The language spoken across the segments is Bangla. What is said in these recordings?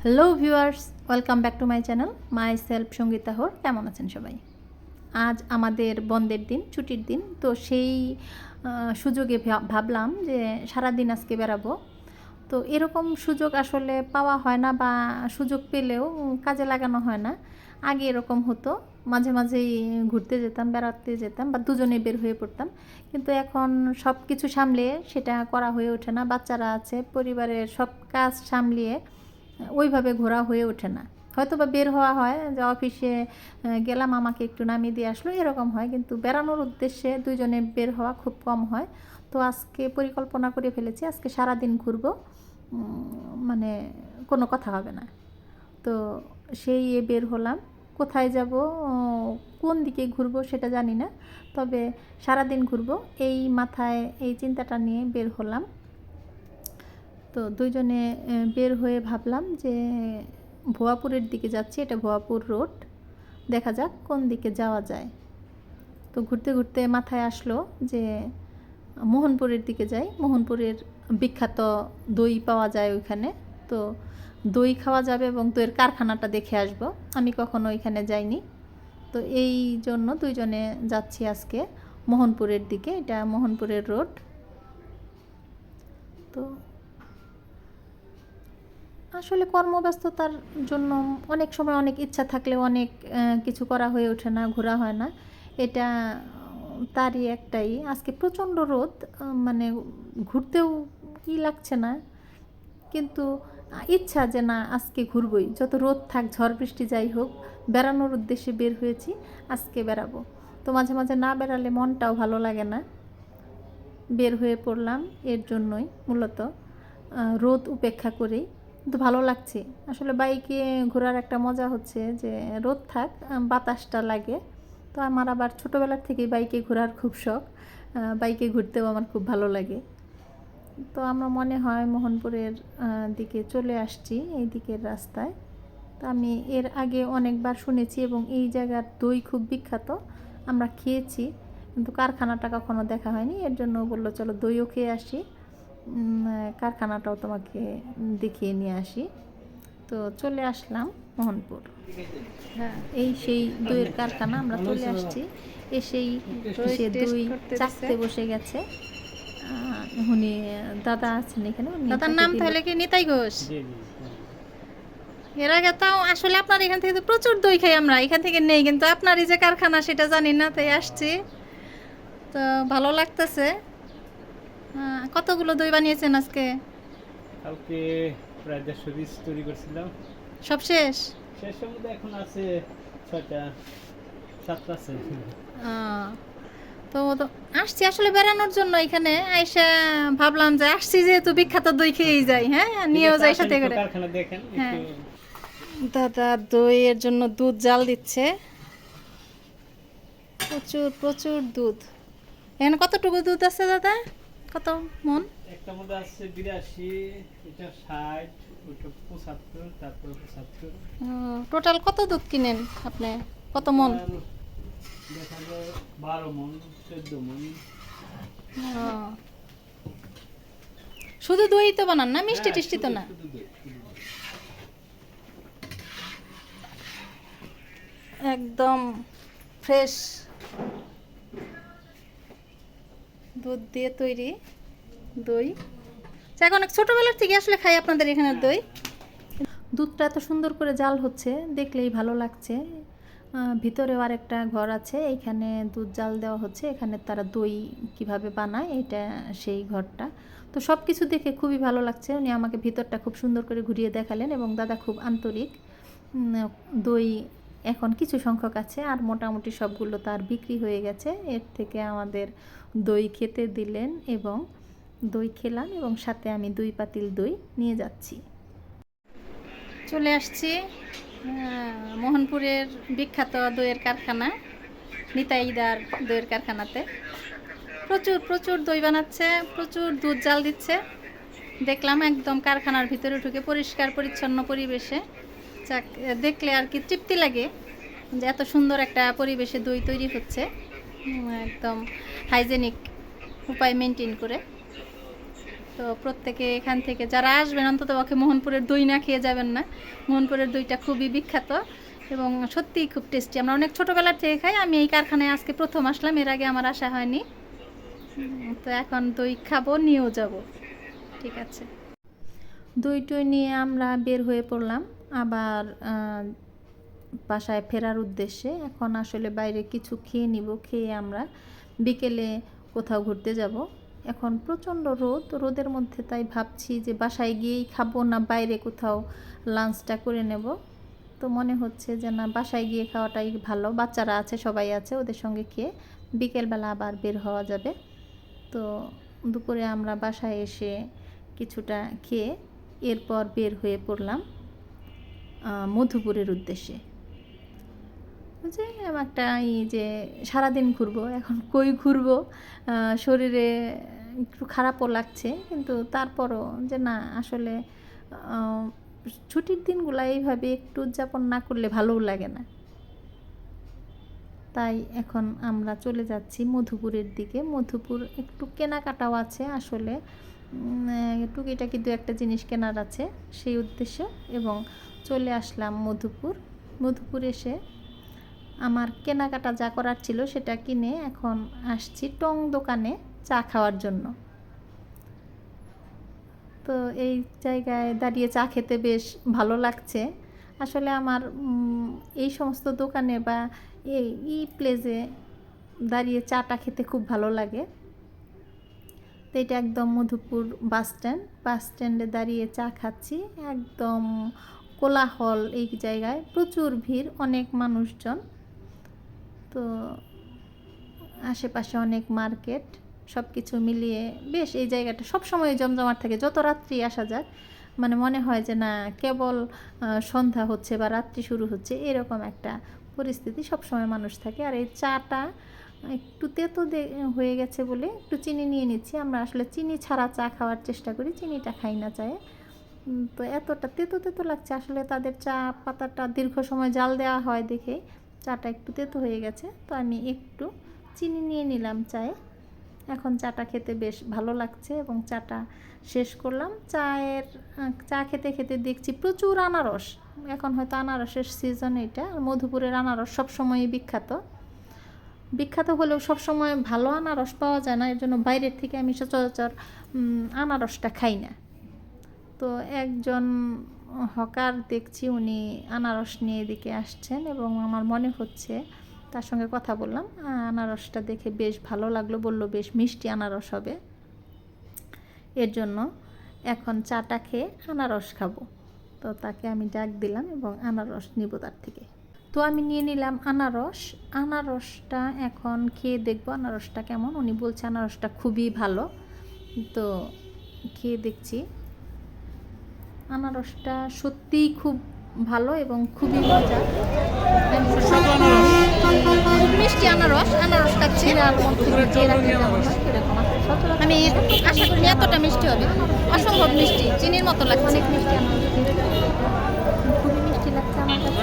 Hello viewers, welcome back to my channel myself Sangeeta Hore. কেমন আছেন সবাই? আজ আমাদের বন্ধের দিন, ছুটির দিন। তো সেই সুযোগে ভাবলাম যে সারাদিন আজকে বেরাবো। তো এরকম সুযোগ আসলে পাওয়া হয় না, বা সুযোগ পেলেও কাজে লাগানো হয় না। আগে এরকম হতো, মাঝে মাঝেই ঘুরতে যেতাম, বেড়াতে যেতাম, বা দুজনে বের হয়ে পড়তাম। কিন্তু এখন সব কিছু সামলিয়ে সেটা করা হয়ে ওঠে না। বাচ্চারা আছে, পরিবারের সব কাজ সামলিয়ে ওইভাবে ঘোরা হয়ে ওঠে না। হয়তো বা বের হওয়া হয় যে অফিসে গেলাম, আমাকে একটু নামিয়ে দিয়ে আসলো, এরকম হয়। কিন্তু বেড়ানোর উদ্দেশ্যে দুইজনে বের হওয়া খুব কম হয়। তো আজকে পরিকল্পনা করে ফেলেছি, আজকে সারাদিন ঘুরবো, মানে কোনো কথা হবে না। তো সেই বের হলাম। কোথায় যাব, কোন দিকে ঘুরবো সেটা জানি না, তবে সারাদিন ঘুরবো এই মাথায়, এই চিন্তাটা নিয়ে বের হলাম। তো দুইজনে বের হয়ে ভাবলাম যে ভুয়াপুরের দিকে যাচ্ছি। এটা ভুয়াপুর রোড, দেখা যাক কোন দিকে যাওয়া যায়। তো ঘুরতে ঘুরতে মাথায় আসলো যে মোহনপুরের দিকে যাই। মোহনপুরের বিখ্যাত দই পাওয়া যায় ওইখানে। তো দই খাওয়া যাবে এবং দইয়ের কারখানাটা দেখে আসব। আমি কখনো ওইখানে যাইনি। তো এই জন্য দুইজনে যাচ্ছি আজকে মোহনপুরের দিকে। এটা মোহনপুরের রোড। তো আসলে কর্মব্যস্ততার জন্য অনেক সময় অনেক ইচ্ছা থাকলেও অনেক কিছু করা হয়ে ওঠে না, ঘোরা হয় না। এটা তারই একটাই। আজকে প্রচণ্ড রোদ, মানে ঘুরতেও লাগছে না, কিন্তু ইচ্ছা যে না আজকে ঘুরবই, যত রোদ থাক, ঝড় বৃষ্টি যাই হোক, বেড়ানোর উদ্দেশ্যে বের হয়েছি, আজকে বেড়াবো। তো মাঝে মাঝে না বেড়ালে মনটাও ভালো লাগে না। বের হয়ে পড়লাম এর জন্যই মূলত, রোদ উপেক্ষা করেই। কিন্তু ভালো লাগছে আসলে। বাইকে ঘোরার একটা মজা হচ্ছে যে রোদ থাক, বাতাসটা লাগে। তো আমার আবার ছোটোবেলার থেকেই বাইকে ঘোরার খুব শখ। বাইকে ঘুরতেও আমার খুব ভালো লাগে। তো আমরা মনে হয় মোহনপুরের দিকে চলে আসছি, এই দিকের রাস্তায়। তো আমি এর আগে অনেকবার শুনেছি এবং এই জায়গার দই খুব বিখ্যাত, আমরা খেয়েছি, কিন্তু কারখানাটা কখনো দেখা হয়নি। এর জন্য বললো চলো দইও খেয়ে আসি, কারখানাটাও তোমাকে দেখিয়ে নিয়ে আসি। তো চলে আসলাম মোহনপুর। হ্যাঁ, এই সেই দইয়ের কারখানা, আমরা চলে আসছি। এসেই সে দই চাকতে বসে গেছে। উনি দাদা আছেন এখানে। দাদার নাম তাহলে কি নিতাই ঘোষ? এর আগে তো আসলে আপনার এখান থেকে তো প্রচুর দই খাই আমরা, এখান থেকে নেই, কিন্তু আপনার এই যে কারখানা সেটা জানি না, তাই আসছি। তো ভালো লাগতেছে। কতগুলো দই বানিয়েছেন আজকে? কালকে প্রায় 150 পিস তৈরি করছিলাম। সব শেষ? শেষের মধ্যে এখন আছে 6টা 7টা আছে। তো তো আসছি আসলে বেড়ানোর জন্য। এখানে আইসা ভাবলাম যে আসছি যেহেতু বিখ্যাত দই খেয়েই যাই, হ্যাঁ নিয়েও যাই সাথে করে। কারখানা দেখেন হ্যাঁ, একটু। দাদা দইয়ের জন্য দুধ জাল দিচ্ছে, প্রচুর প্রচুর দুধ। এখানে কতটুকু দুধ আছে দাদা, কত মন? একটা মধ্যে আছে 82, এটা 60, ওটা 75, তারপরে 75। টোটাল কত দুধ কিনেন আপনি, কত মন? দেখা যায় 12 মণ, 14 মণ। শুধু দই তো বানান না, মিষ্টি টিষ্টি তো না? একদম ফ্রেশ দুধ দিয়ে তৈরি দই। যাক, অনেক ছোটোবেলার থেকে আসলে খাই আপনাদের এখানের দই। দুধটা এত সুন্দর করে জাল হচ্ছে, দেখলেই ভালো লাগছে। ভিতরেও আরেকটা ঘর আছে, এইখানে দুধ জাল দেওয়া হচ্ছে। এখানে তারা দই কিভাবে বানায়, এটা সেই ঘরটা। তো সব কিছু দেখে খুবই ভালো লাগছে। উনি আমাকে ভিতরটা খুব সুন্দর করে ঘুরিয়ে দেখালেন এবং দাদা খুব আন্তরিক। দই এখন কিছু সংখ্যক আছে, আর মোটামুটি সবগুলো তার বিক্রি হয়ে গেছে। এর থেকে আমাদের দই খেতে দিলেন এবং দই খেলাম, এবং সাথে আমি 2 পাতিল দই নিয়ে যাচ্ছি। চলে আসছি মোহনপুরের বিখ্যাত দইয়ের কারখানা, নিতাইদার দইয়ের কারখানাতে। প্রচুর প্রচুর দই বানাচ্ছে, প্রচুর দুধ জাল দিচ্ছে। দেখলাম একদম কারখানার ভিতরে ঢুকে পরিষ্কার পরিচ্ছন্ন পরিবেশে। যাক, দেখলে আর কি তৃপ্তি লাগে যে এত সুন্দর একটা পরিবেশে দই তৈরি হচ্ছে, একদম হাইজেনিক উপায় মেনটেন করে। তো প্রত্যেকে এখান থেকে যারা আসবেন অন্তত পক্ষে মোহনপুরের দই না খেয়ে যাবেন না। মোহনপুরের দইটা খুবই বিখ্যাত এবং সত্যিই খুব টেস্টি। আমরা অনেক ছোটোবেলার থেকে খাই। আমি এই কারখানায় আজকে প্রথম আসলাম, এর আগে আমার আসা হয়নি। তো এখন দই খাবো, নিয়েও যাব। ঠিক আছে, দই টই নিয়ে আমরা বের হয়ে পড়লাম আবার বাসায় ফেরার উদ্দেশ্যে। এখন আসলে বাইরে কিছু খেয়ে নিব, খেয়ে আমরা বিকেলে কোথাও ঘুরতে যাব। এখন প্রচণ্ড রোদ, রোদের মধ্যে তাই ভাবছি যে বাসায় গিয়েই খাবো না বাইরে কোথাও লাঞ্চটা করে নেব। তো মনে হচ্ছে যে না, বাসায় গিয়ে খাওয়াটাই ভালো। বাচ্চারা আছে, সবাই আছে, ওদের সঙ্গে খেয়ে বিকেলবেলা আবার বের হওয়া যাবে। তো দুপুরে আমরা বাসায় এসে কিছুটা খেয়ে এরপর বের হয়ে পড়লাম মধুপুরের উদ্দেশ্যে। যে একটা যে সারাদিন ঘুরবো, এখন কই ঘুরবো, শরীরে একটু খারাপও লাগছে, কিন্তু তারপরও যে না, আসলে ছুটির দিনগুলো এইভাবে একটু উদযাপন না করলে ভালোও লাগে না। তাই এখন আমরা চলে যাচ্ছি মধুপুরের দিকে। মধুপুর একটু কেনাকাটাও আছে, আসলে টুকিটাকি দু একটা জিনিস কেনার আছে সেই উদ্দেশ্যে, এবং চলে আসলাম মধুপুর। মধুপুর এসে আমার কেনাকাটা যা করার ছিল সেটা কিনে এখন আসছি টং দোকানে চা খাওয়ার জন্য। তো এই জায়গায় দাঁড়িয়ে চা খেতে বেশ ভালো লাগছে। আসলে আমার এই সমস্ত দোকানে বা এই প্লেসে দাঁড়িয়ে চাটা খেতে খুব ভালো লাগে। তো এটা একদম মধুপুর বাস স্ট্যান্ডে দাঁড়িয়ে চা খাচ্ছি। একদম কোলাহল এই জায়গায়, প্রচুর ভিড়, অনেক মানুষজন। তো আশেপাশে অনেক মার্কেট, সব কিছু মিলিয়ে বেশ এই জায়গাটা সবসময় জমজমাট থাকে। যত রাত্রি আসা যাক, মানে মনে হয় যে না, কেবল সন্ধ্যা হচ্ছে বা রাত্রি শুরু হচ্ছে, এরকম একটা পরিস্থিতি। সবসময় মানুষ থাকে। আর এই চাটা একটু তেতো হয়ে গেছে বলে একটু চিনি নিয়ে নিচ্ছি। আমরা আসলে চিনি ছাড়া চা খাওয়ার চেষ্টা করি, চিনিটা খাই না চায়ে। তো এতটা তেতো তেতো লাগছে, আসলে তাদের চা পাতাটা দীর্ঘ সময় জাল দেওয়া হয় দেখে চাটা একটু তেতো হয়ে গেছে। তো আমি একটু চিনি নিয়ে নিলাম চায়ে। এখন চাটা খেতে বেশ ভালো লাগছে এবং চাটা শেষ করলাম। চা খেতে খেতে দেখছি প্রচুর আনারস। এখন হয়তো আনারসের সিজন এটা। মধুপুরের আনারস সবসময়ই বিখ্যাত হলেও সবসময় ভালো আনারস পাওয়া যায় না, এর জন্য বাইরের থেকে আমি সচরাচর আনারসটা খাই না। তো একজন হকার দেখছি, উনি আনারস নিয়ে এদিকে আসছেন এবং আমার মনে হচ্ছে, তার সঙ্গে কথা বললাম, আনারসটা দেখে বেশ ভালো লাগলো, বললো বেশ মিষ্টি আনারস হবে। এর জন্য এখন চাটা খেয়ে আনারস খাবো। তো তাকে আমি ডাক দিলাম এবং আনারস নিব তার থেকে। তো আমি নিয়ে নিলাম আনারসটা এখন খেয়ে দেখবো আনারসটা কেমন। উনি বলছে আনারসটা খুবই ভালো। তো খেয়ে দেখছি, আনারসটা সত্যিই খুব ভালো এবং খুবই মজা। খুব মিষ্টি আনারসটা চিরার মধ্যে আমি আশা করি এতটা মিষ্টি হবে, অসম্ভব মিষ্টি, চিনির মতো লাগছে। অনেক মিষ্টি আনারস, খুবই মিষ্টি লাগছে আমার কাছে।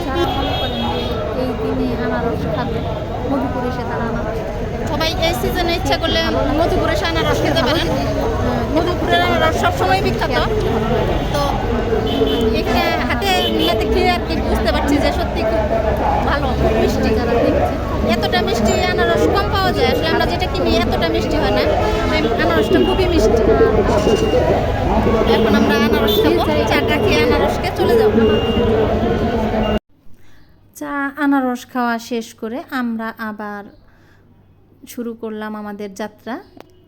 যারা মনে করেন যে এই দিনে আনারস খাবে, মধুপুর এসে তারা আনারস সবাই এই সিজনে ইচ্ছা করলে মধুপুরে এসে আনারস খেতে পারেন। মধুপুরের আনারস সবসময় বিখ্যাত। তো এখানে হাতে খেয়ে আর কি বুঝতে পারছি যে সত্যি খুব ভালো, খুব মিষ্টি। যারা দেখছে এতটা মিষ্টি আনারস কম পাওয়া যায়, আসলে আমরা যেটা কিনি এতটা মিষ্টি হয় না। আনারসটা খুবই মিষ্টি। এখন আমরা আনারস খাবো, চাটা খেয়ে আনারসকে চলে যাব। চা আনারস খাওয়া শেষ করে আমরা আবার শুরু করলাম আমাদের যাত্রা,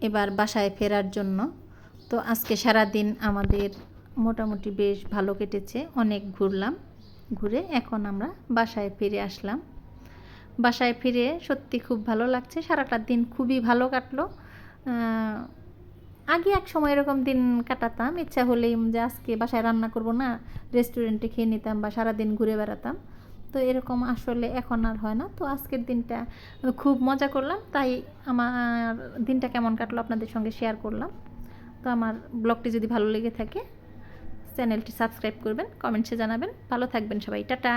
এবার বাসায় ফেরার জন্য। তো আজকে সারাদিন আমাদের মোটামুটি বেশ ভালো কেটেছে, অনেক ঘুরলাম। ঘুরে এখন আমরা বাসায় ফিরে আসলাম। বাসায় ফিরে সত্যি খুব ভালো লাগছে, সারাটা দিন খুবই ভালো কাটলো। আগে এক সময় এরকম দিন কাটাতাম, ইচ্ছা হলেই যে আজকে বাসায় রান্না করব না, রেস্টুরেন্টে খেয়ে নিতাম বা সারাদিন ঘুরে বেড়াতাম। তো এরকম আসলে এখন আর হয় না। তো আজকের দিনটা খুব মজা করলাম, তাই আমার দিনটা কেমন কাটলো আপনাদের সঙ্গে শেয়ার করলাম। তো আমার ব্লগটি যদি ভালো লেগে থাকে চ্যানেলটি সাবস্ক্রাইব করবেন, কমেন্টসে জানাবেন। ভালো থাকবেন সবাই, টাটা।